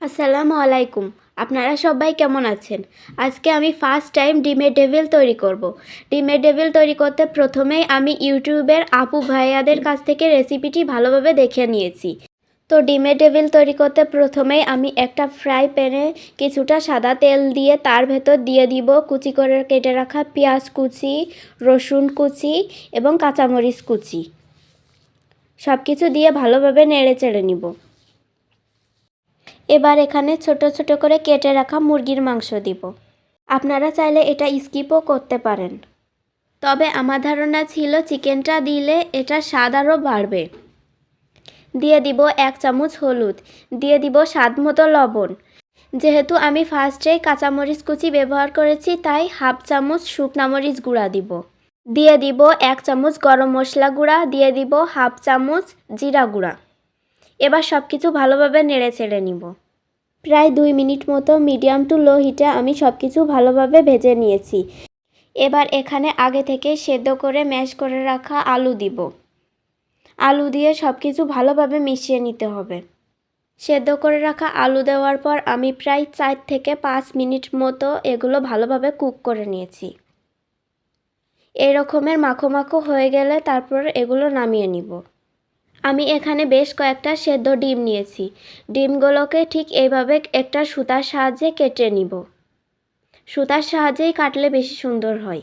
আসসালামু আলাইকুম। আপনারা সবাই কেমন আছেন? আজকে আমি ফার্স্ট টাইম ডিমের ডেভিল তৈরি করব। ডিমের ডেভিল তৈরি করতে প্রথমেই আমি ইউটিউবের আপু ভাইয়াদের কাছ থেকে রেসিপিটি ভালোভাবে দেখে নিয়েছি। তো ডিমের ডেভিল তৈরি করতে প্রথমেই আমি একটা ফ্রাই প্যানে কিছুটা সাদা তেল দিয়ে তার ভেতর দিয়ে দিব কুচি করে কেটে রাখা পেঁয়াজ কুচি, রসুন কুচি এবং কাঁচামরিচ কুচি। সব কিছু দিয়ে ভালোভাবে নেড়ে চেড়ে নিব। এবার এখানে ছোট ছোট করে কেটে রাখা মুরগির মাংস দিব। আপনারা চাইলে এটা স্কিপও করতে পারেন, তবে আমার ধারণা ছিল চিকেনটা দিলে এটা স্বাদ আরও বাড়বে। দিয়ে দিব 1 চামচ হলুদ, দিয়ে দিব স্বাদ মতো লবণ। যেহেতু আমি ফার্স্টেই কাঁচামরিচ কুচি ব্যবহার করেছি তাই 1/2 চামচ শুকনা মরিচ গুঁড়া দিব। দিয়ে দিব 1 চামচ গরম মশলা গুঁড়া, দিয়ে দিব 1/2 চামচ জিরা গুঁড়া। এবার সব কিছু ভালোভাবে নেড়ে চেড়ে নিব। প্রায় 2 মিনিট মতো মিডিয়াম টু লো হিটে আমি সব কিছু ভালোভাবে ভেজে নিয়েছি। এবার এখানে আগে থেকে সেদ্ধ করে ম্যাশ করে রাখা আলু দিব। আলু দিয়ে সব কিছু ভালোভাবে মিশিয়ে নিতে হবে। সেদ্ধ করে রাখা আলু দেওয়ার পর আমি প্রায় 4 থেকে 5 মিনিট মতো এগুলো ভালোভাবে কুক করে নিয়েছি। এই রকমের মাখো মাখো হয়ে গেলে তারপর এগুলো নামিয়ে নিব। আমি এখানে বেশ কয়েকটা সেদ্ধ ডিম নিয়েছি। ডিমগুলোকে ঠিক এইভাবে একটা সুতার সাহায্যে কেটে নিব। সুতার সাহায্যেই কাটলে বেশি সুন্দর হয়।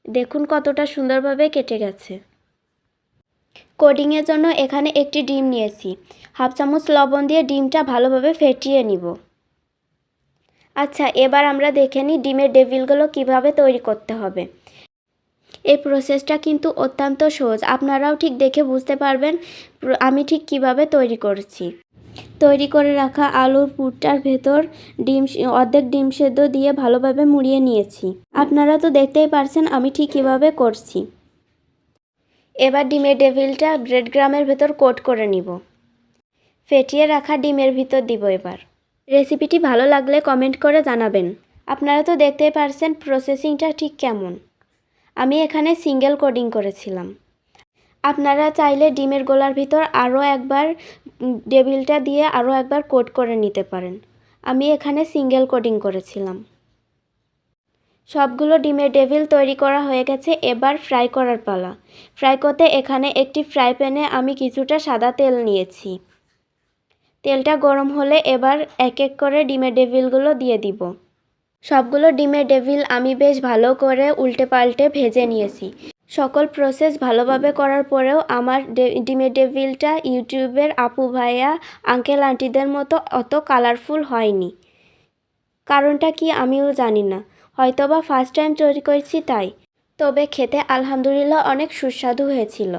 দেখুন কতটা সুন্দরভাবে কেটে গেছে। কোডিংয়ের জন্য এখানে একটি ডিম নিয়েছি। 1/2 চামচ লবণ দিয়ে ডিমটা ভালোভাবে ফেটিয়ে নিব। আচ্ছা, এবার আমরা দেখে নিই ডিমের ডেভিলগুলো কিভাবে তৈরি করতে হবে। এই প্রসেসটা কিন্তু অত্যন্ত সহজ, আপনারাও ঠিক দেখে বুঝতে পারবেন আমি ঠিক কিভাবে তৈরি করেছি। তৈরি করে রাখা আলুর পুরটার ভেতর অর্ধেক ডিম সেদ্ধ দিয়ে ভালোভাবে মুড়িয়ে নিয়েছি। আপনারা তো দেখতেই পারছেন আমি ঠিক কিভাবে করছি। এবার ডিমের ডেভিলটা ব্রেড ক্রামের ভেতর কোট করে নিব। ফেটিয়ে রাখা ডিমের ভিতর দিব। এবার রেসিপিটি ভালো লাগলে কমেন্ট করে জানাবেন। আপনারা তো দেখতেই পারছেন প্রসেসিংটা ঠিক কেমন। আমি এখানে সিঙ্গেল কোডিং করেছিলাম। আপনারা চাইলে ডিমের গোলার ভিতর আরও একবার ডেভিলটা দিয়ে আরও একবার কোট করে নিতে পারেন। আমি এখানে সিঙ্গেল কোডিং করেছিলাম। সবগুলো ডিমের ডেভিল তৈরি করা হয়ে গেছে। এবার ফ্রাই করার পালা। ফ্রাই করতে এখানে একটি ফ্রাই প্যানে আমি কিছুটা সাদা তেল নিয়েছি। তেলটা গরম হলে এবার এক এক করে ডিমের ডেভিলগুলো দিয়ে দিব। সবগুলো ডিমের ডেভিল আমি বেশ ভালো করে উল্টে পাল্টে ভেজে নিয়েছি। সকল প্রসেস ভালোভাবে করার পরেও আমার ডিমের ডেভিলটা ইউটিউবের আপু ভাইয়া আঙ্কেল আন্টিদের মতো অত কালারফুল হয়নি। কারণটা কি আমিও জানি না, হয়তোবা ফার্স্ট টাইম তৈরি করেছি তাই। তবে খেতে আলহামদুলিল্লাহ অনেক সুস্বাদু হয়েছিল।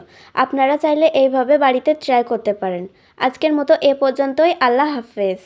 আপনারা চাইলে এইভাবে বাড়িতে ট্রাই করতে পারেন। আজকের মতো এ পর্যন্তই। আল্লাহ হাফেজ।